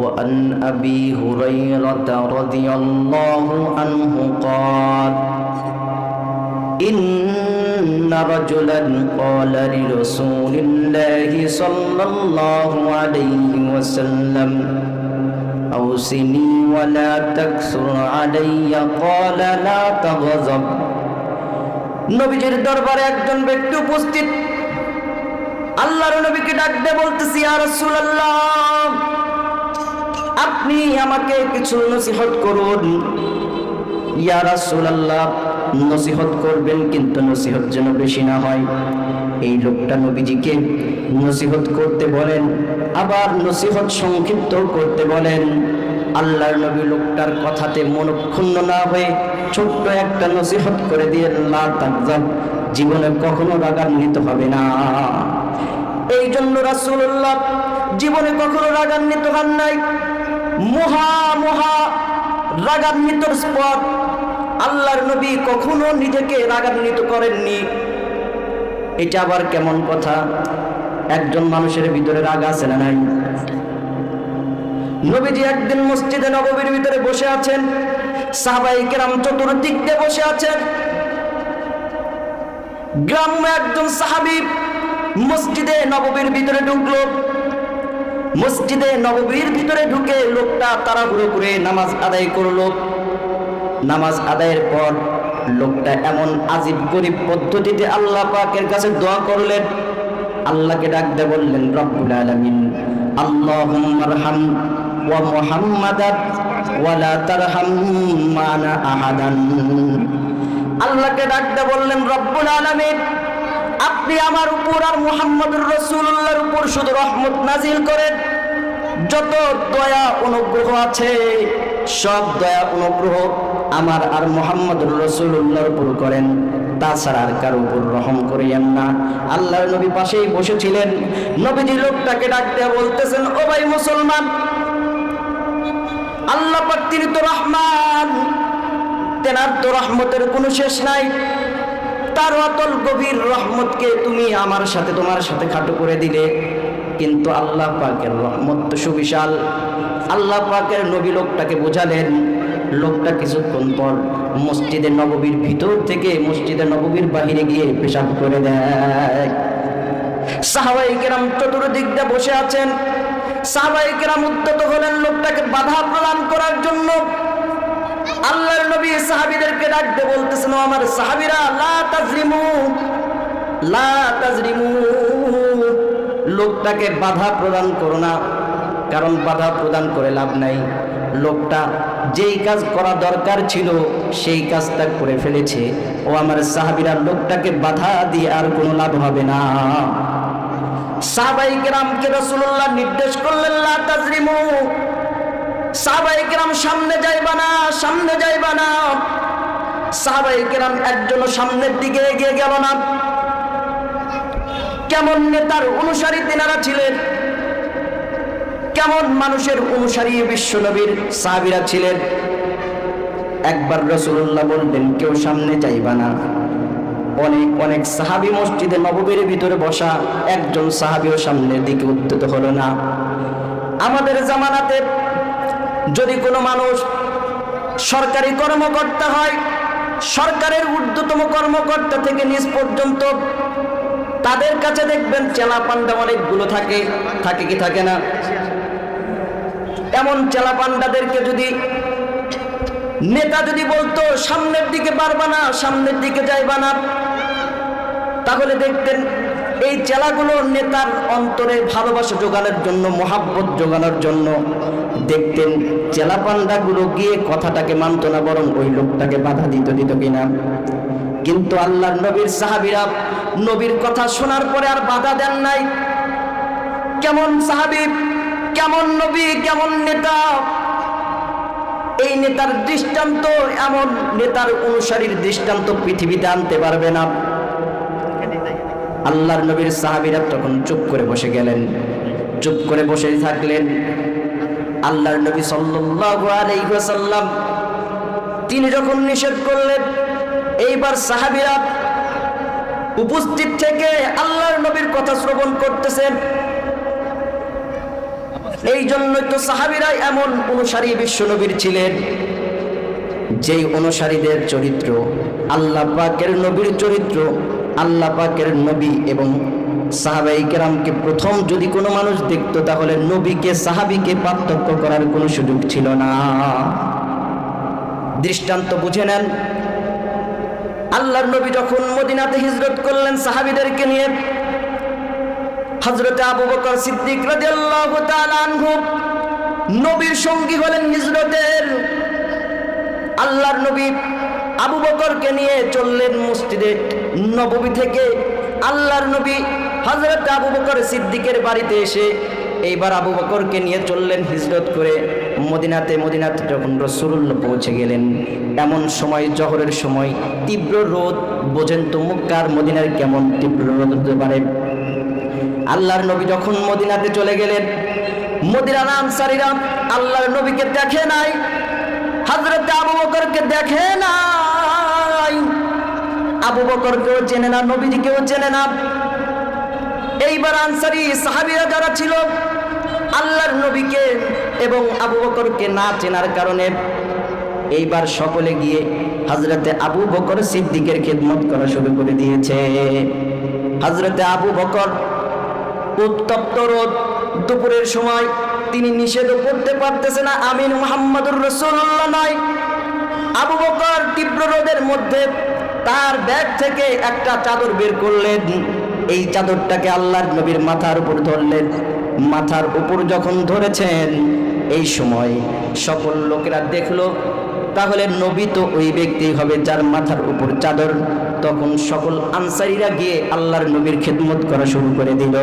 وعن أبي هريرة رضي الله عنه قال إن رجلا قال لرسول الله صلى الله عليه وسلم أوصني ولا تكثر علي قال لا تغضب নবীজির দরবারে একজন ব্যক্তি উপস্থিত আল্লাহর নবীকে ডাক দিয়ে বলতেছি ইয়া রাসূলুল্লাহ আপনি আমাকে কিছু নসিহত করুন ইয়া রাসূলুল্লাহ নসিহত করবেন কিন্তু নসিহত যেন বেশি না হয় এই লোকটা নবীজিকে নসিহত করতে বলেন আবার নসিহত সংক্ষিপ্ত করতে বলেন আল্লাহর নবী লোকটার কথাতে মনক্ষুণ্ণ না হয়ে ছোট্ট একটা নসিহত করে দিয়ে লা তাগযাব জীবনে কখনো রাগান্বিত হবে না এই জন্য রাসূলুল্লাহ জীবনে কখনো রাগান্বিত হন নাই মহা রাগান্বিত স্পট আল্লাহর নবী কখনো নিজেকে রাগান্বিত করেননি এটা আবার কেমন কথা একজন মানুষের ভিতরে রাগ আছে না নাই নবীজি একদিন মসজিদে নববীর ভিতরে বসে আছেন সাহাবায়ে কেরাম চতুর্দিক দিয়ে বসে আছেন গ্রাম্য একজন সাহাবী মসজিদে নববীর ভিতরে ঢুকলো মসজিদে নববীর ভিতরে ঢুকে লোকটা তাড়াহুড়ো করে নামাজ আদায় করলো নামাজ আদায়ের পর লোকটা এমন আজীব গরীব পদ্ধতিতে আল্লাহ পাকের কাছে দোয়া করলেন আল্লাহকে ডাক দিয়ে বললেন রব্বুল আলামিন আল্লাহুম্মা আরহাম ওয়া মুহাম্মাদান ওয়া লা তারহাম মানা আহাদান আল্লাহকে ডাক দিয়ে বললেন রব্বুল আলামিন আপনি আমার উপর আর মুহাম্মদুর রাসূলুল্লাহর উপর শুধু রহমত নাজিল করেন যত দয়া অনুগ্রহ আছে সব দয়া অনুগ্রহ আমার আর মুহাম্মদুর রাসূলুল্লাহর উপর করেন তাছাড়া আর কারো উপর রহম করিয়েন না আল্লাহর নবী পাশেই বসেছিলেন নবীজি লোকটাকে ডাক দিয়ে বলতেছেন ও ভাই মুসলমান আল্লাহ পাক তিনি তো রহমান তেনার তো রহমতের কোনো শেষ নাই তার অতল গভীর রহমতকে তুমি আমার সাথে তোমার সাথে খাটো করে দিলে কিন্তু আল্লাহ পাকের রহমত তো সুবিশাল আল্লাহ পাকের নবী লোকটাকে বোঝালেন লোকটা কিছুক্ষণ পর মসজিদে নববীর ভিতর থেকে মসজিদে নববীর বাহিরে গিয়ে পেশাব করে দেয় সাহাবায়ে কেরাম চতুর্দিক দিয়ে বসে আছেন সাহাবায়ে কেরাম উদ্যত হলেন লোকটাকে বাধা প্রদান করার জন্য আল্লাহর নবী সাহাবীদেরকে ডাক দিয়ে বলতেছেন আমার সাহাবীরা লা তাজরিমু লোকটাকে বাধা প্রদান করো না কারণ বাধা প্রদান করে লাভ নাই লোকটা যেই কাজ করা দরকার ছিল সেই কাজটা করে ফেলেছে ও আমার সাহাবীরা লোকটাকে বাধা দিয়ে আর কোনো লাভ হবে না সাহাবায়ে কেরামকে রাসূলুল্লাহ নির্দেশ করলেন লা তাজরিমু সাহাবায়ে কেরাম সামনে যাইবা না সাহাবায়ে কেরাম একজনও সামনের দিকে এগিয়ে গেল না কেমন নেতার অনুসারী তিনারা ছিলেন কেমন মানুষের অনুসারী বিশ্বনবীর সাহাবীরা ছিলেন একবার রাসূলুল্লাহ বললেন কেউ সামনে যাইবা না অনেক সাহাবী মসজিদে নববীর ভিতরে বসা একজন সাহাবীও সামনের দিকে উদ্যত হলো না আমাদের জামানাতে যদি কোনো মানুষ সরকারি কর্মকর্তা হয় সরকারের ঊর্ধ্বতম কর্মকর্তা থেকে নিচ পর্যন্ত তাদের কাছে দেখবেন চেলা পান্ডা অনেকগুলো থাকে কি থাকে না এমন চেলা পান্ডাদেরকে যদি নেতা যদি বলতো সামনের দিকে পারবা না সামনের দিকে যাইবা না তাহলে দেখতেন এই চেলাগুলো নেতার অন্তরে ভালোবাসা জোগানোর জন্য মহাব্বত জোগানোর জন্য দেখতেন চেলা পান্ডাগুলো গিয়ে কথাটাকে মানত না বরং ওই লোকটাকে বাধা দিত কিনা কিন্তু আল্লাহর নবীর সাহাবীরা নবীর কথা শোনার পরে আর বাধা দেন নাই কেমন সাহাবী কেমন নবী কেমন নেতা এই নেতার দৃষ্টান্ত এমন নেতার অনুসারীর দৃষ্টান্ত পৃথিবীতে আনতে পারবে না আল্লাহর নবীর সাহাবীরা তখন চুপ করে বসে গেলেন চুপ করে বসে থাকলেন আল্লাহর নবী সাল্লাল্লাহু আলাইহি ওয়াসাল্লাম তিনি যখন নিষেধ করলেন এইবার সাহাবীরা উপস্থিত থেকে আল্লাহর নবীর কথা শ্রবণ করতেছেন এই জন্যই তো সাহাবীরা এমন অনুসারী বিশ্বনবীর ছিলেন, যেই অনুসারীদের চরিত্র আল্লাহ পাকের নবীর চরিত্র, আল্লাহ পাকের নবী এবং সাহাবায়ে কেরামকে প্রথম যদি কোনো মানুষ দেখতো তাহলে নবীকে সাহাবীকে পার্থক্য করার কোনো সুযোগ ছিল না। দৃষ্টান্ত বুঝে নেন, আল্লাহর নবী যখন মদিনাতে হিজরত করলেন সাহাবীদেরকে নিয়ে, হযরত আবু বকর সিদ্দিক রাদিয়াল্লাহু তাআলা আনহু নবীর সঙ্গী হলেন হিজরতের। আল্লাহর নবী আবু বকরকে নিয়ে চললেন মসজিদে নববী থেকে। আল্লাহর নবী হযরত আবু বকর সিদ্দিকের বাড়িতে এসে এইবার আবু বকরকে নিয়ে চললেন হিজরত করে মদিনাতে। যখন রাসূলুল্লাহ পৌঁছে গেলেন, এমন সময় জোহরের সময় তীব্র রোদ, বোঝেন তো মক্কার মদিনার কেমন তীব্র রোদ হতে পারে। আল্লাহর নবী যখন মদিনাতে চলে গেলেন, মদিনার আনসারীরা আল্লাহর নবীকে দেখে নাই, হযরত আবু বকরকে দেখে নাই, আবু বকরকেও চেনে না, নবীজিকেও চেনে না। এইবার আনসারী সাহাবীরা যারা ছিল আল্লাহর নবীকে এবং আবু বকরকে না চেনার কারণে এইবার সকলে গিয়ে হযরতে আবু বকর সিদ্দিকের খেদমত করা শুরু করে দিয়েছে। হযরতে আবু বকর উত্তপ্ত রোদ, দুপুরের সময় তিনি নিষেধ করতে পারতেছে না আমিন মুহাম্মাদুর রাসূলুল্লাহ নয়। আবু বকর তীব্র রোদের মধ্যে তার ব্যাগ থেকে একটা চাদর বের করলেন, এই চাদরটাকে আল্লাহর নবীর মাথার উপর ধরলেন। মাথার উপর যখন ধরেছেন, এই সময় সকল লোকেরা দেখলো তাহলে নবী তো ওই ব্যক্তি হবে যার মাথার উপর চাদর। তখন সকল আনসারীরা গিয়ে আল্লাহর নবীর খেদমত করা শুরু করে দিল।